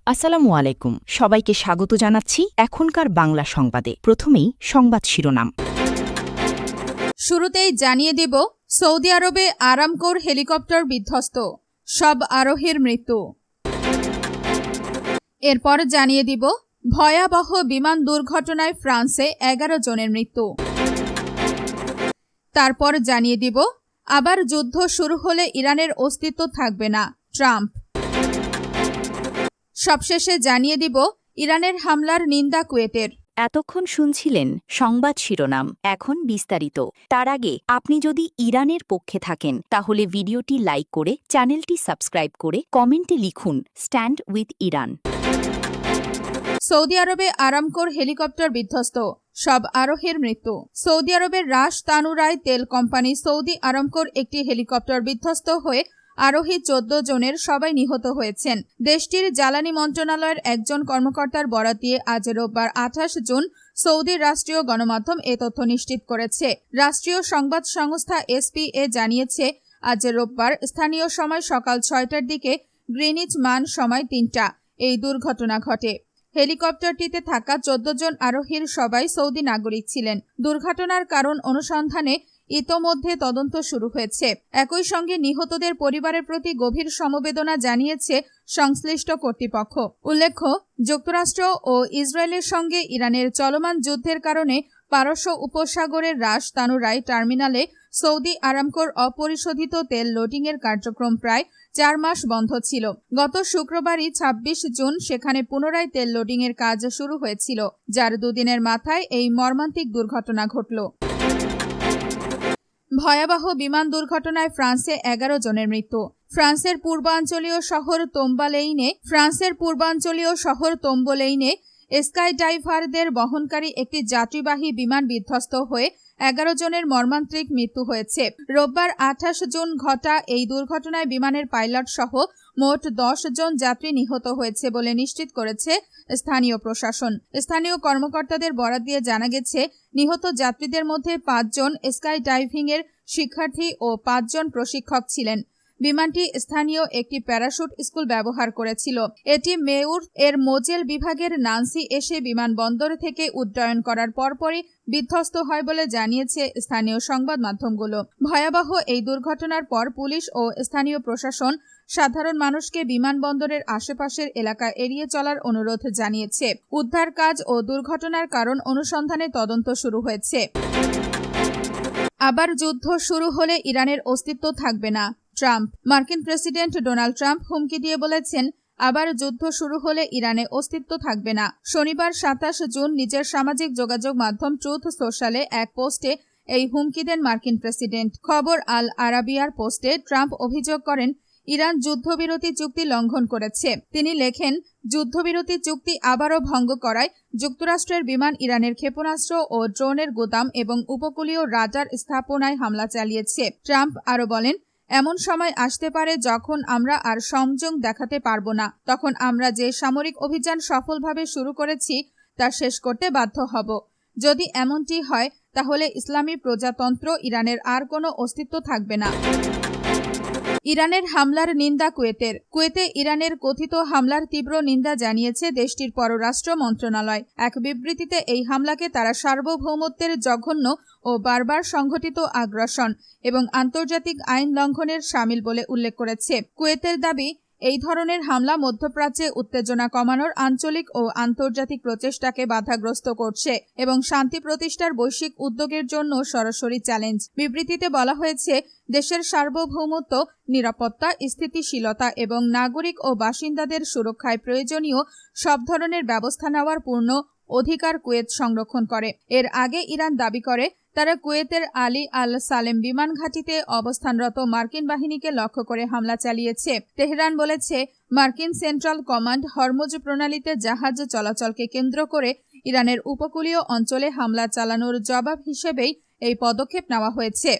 আসসালামু আলাইকুম, সবাইকে স্বাগত জানাচ্ছি এখনকার বাংলা সংবাদে। প্রথমেই সংবাদ শিরোনাম। শুরুতেই জানিয়ে দেব, সৌদি আরবে আরামকোর হেলিকপ্টার বিধ্বস্ত, সব আরোহীর মৃত্যু। এরপর জানিয়ে দিব, ভয়াবহ বিমান দুর্ঘটনায় ফ্রান্সে 11 জনের মৃত্যু। তারপর জানিয়ে দিব, আবার যুদ্ধ শুরু হলে ইরানের অস্তিত্ব থাকবে না, ট্রাম্প। সবশেষে জানিয়ে দিব, ইরানের হামলার নিন্দা কুয়েতের। এতক্ষণ শুনছিলেন সংবাদ শিরোনাম, এখন বিস্তারিত। তার আগে আপনি যদি ইরানের পক্ষে থাকেন তাহলে ভিডিওটি লাইক করে চ্যানেলটি সাবস্ক্রাইব করে কমেন্টে লিখুন স্ট্যান্ড উইথ ইরান। সৌদি আরবে আরামকোর হেলিকপ্টার বিধ্বস্ত, সব আরোহীর মৃত্যু। সৌদি আরবের রাশ তানুরায় তেল কোম্পানি সৌদি আরামকোর একটি হেলিকপ্টার বিধ্বস্ত হয়ে আরোহী 14 জনের সবাই নিহত হয়েছেন। দেশটির জ্বালানি মন্ত্রণালয়ের একজন কর্মকর্তার বরাত দিয়ে আজ রোববার 28 জুন সৌদির রাষ্ট্রীয় গণমাধ্যম এ তথ্য নিশ্চিত করেছে। রাষ্ট্রীয় সংবাদ সংস্থা এসপিএ জানিয়েছে, আজ রোববার স্থানীয় সময় সকাল 6টার দিকে গ্রিনিচ মান সময় 3টা এই দুর্ঘটনা ঘটে। হেলিকপ্টারটিতে থাকা 14 জন আরোহীর সবাই সৌদি নাগরিক ছিলেন। দুর্ঘটনার কারণ অনুসন্ধানে ইতোমধ্যে তদন্ত শুরু হয়েছে। একই সঙ্গে নিহতদের পরিবারের প্রতি গভীর সমবেদনা জানিয়েছে সংশ্লিষ্ট কর্তৃপক্ষ। উল্লেখ্য, যুক্তরাষ্ট্র ও ইসরায়েলের সঙ্গে ইরানের চলমান যুদ্ধের কারণে পারস্য উপসাগরের রাশ তানুরাই টার্মিনালে সৌদি আরামকোর অপরিশোধিত তেল লোডিংয়ের কার্যক্রম প্রায় 4 মাস বন্ধ ছিল। গত শুক্রবারই 26 জুন সেখানে পুনরায় তেল লোডিংয়ের কাজ শুরু হয়েছিল, যার দুদিনের মাথায় এই মর্মান্তিক দুর্ঘটনা ঘটল। ভয়াবহ বিমান দুর্ঘটনায় ফ্রান্সে 11 জনের মৃত্যু। ফ্রান্সের পূর্বাঞ্চলীয় শহর তোম্বোলেইনে স্কাই ডাইভারদের বহনকারী একটি যাত্রীবাহী বিমান বিধ্বস্ত হয়ে 11 জনের মর্মান্তিক মৃত্যু হয়েছে। রোববার 28 জুন ঘটা এই দুর্ঘটনায় বিমানের পাইলট সহ মোট 10 জন যাত্রী নিহত হয়েছে বলে নিশ্চিত করেছে স্থানীয় প্রশাসন। স্থানীয় কর্মকর্তাদের বরাত দিয়ে জানা গেছে, নিহত যাত্রীদের মধ্যে 5 জন স্কাই ডাইভিং এর শিক্ষার্থী ও 5 জন প্রশিক্ষক ছিলেন। বিমানটি স্থানীয় একটি প্যারাশুট স্কুল ব্যবহার করেছিল। এটি মেয়ুর এর মোজেল বিভাগের নান্সি এসে বিমানবন্দর থেকে উড্ডয়ন করার পরপরই বিধ্বস্ত হয় বলে জানিয়েছে স্থানীয় সংবাদ মাধ্যমগুলো। ভয়াবহ এই দুর্ঘটনার পর পুলিশ ও স্থানীয় প্রশাসন সাধারণ মানুষকে বিমানবন্দরের আশেপাশের এলাকা এড়িয়ে চলার অনুরোধ জানিয়েছে। উদ্ধার কাজ ও দুর্ঘটনার কারণ অনুসন্ধানে তদন্ত শুরু হয়েছে। আবার যুদ্ধ শুরু হলে ইরানের অস্তিত্ব থাকবে না, ট্রাম্প। মার্কিন প্রেসিডেন্ট ডোনাল্ড ট্রাম্প হুমকি দিয়ে বলেছেন, আবার যুদ্ধ শুরু হলে ইরানে অস্তিত্ব থাকবে না। শনিবার 27 জুন নিজের সামাজিক যোগাযোগ মাধ্যম ট্রুথ সোশ্যালে এক পোস্টে এই হুমকি দেন মার্কিন প্রেসিডেন্ট। খবর আল আরাবিয়ার পোস্টে ট্রাম্প অভিযোগ করেন, ইরান যুদ্ধবিরতি চুক্তি লঙ্ঘন করেছে। তিনি লেখেন, যুদ্ধবিরতি চুক্তি আবারও ভঙ্গ করায় যুক্তরাষ্ট্রের বিমান ইরানের ক্ষেপণাস্ত্র ও ড্রোনের গুদাম এবং উপকূলীয় রাডার স্থাপনায় হামলা চালিয়েছে। ট্রাম্প আরও বলেন, এমন সময় আসতে পারে যখন আমরা আর সংযম দেখাতে পারব না। তখন আমরা যে সামরিক অভিযান সফলভাবে শুরু করেছি তা শেষ করতে বাধ্য হব। যদি এমনটি হয় তাহলে ইসলামী প্রজাতন্ত্র ইরানের আর কোনো অস্তিত্ব থাকবে না। ইরানের হামলার নিন্দা কুয়েতের। কুয়েতে ইরানের কথিত হামলার তীব্র নিন্দা জানিয়েছে দেশটির পররাষ্ট্র মন্ত্রণালয়। এক বিবৃতিতে এই হামলাকে তারা সার্বভৌমত্বের জঘন্য ও বারবার সংঘটিত আগ্রাসন এবং আন্তর্জাতিক আইন লঙ্ঘনের শামিল বলে উল্লেখ করেছে। কুয়েতের দাবি, এই ধরনের হামলা মধ্যপ্রাচ্যে উত্তেজনা কমানোর আঞ্চলিক ও আন্তর্জাতিক প্রচেষ্টাকে বাধাগ্রস্ত করছে এবং শান্তি প্রতিষ্ঠার বৈশ্বিক উদ্যোগের জন্য সরাসরি চ্যালেঞ্জ। বিবৃতিতে বলা হয়েছে, দেশের সার্বভৌমত্ব, নিরাপত্তা, স্থিতিশীলতা এবং নাগরিক ও বাসিন্দাদের সুরক্ষায় প্রয়োজনীয় সব ধরনের ব্যবস্থা নেওয়ার পূর্ণ অধিকার কুয়েত সংরক্ষণ করে। এর আগে ইরান দাবি করে, তারা কুয়েতের আলী আল সালেম বিমান ঘাঁটিতে অবস্থানরত মার্কিন বাহিনীকে লক্ষ্য করে হামলা চালিয়েছে। তেহরান বলেছে, মার্কিন সেন্ট্রাল কমান্ড হরমুজ প্রণালীতে জাহাজ চলাচলকে কেন্দ্র করে ইরানের উপকূলীয় অঞ্চলে হামলা চালানোর জবাব হিসেবেই এই পদক্ষেপ নেওয়া হয়েছে।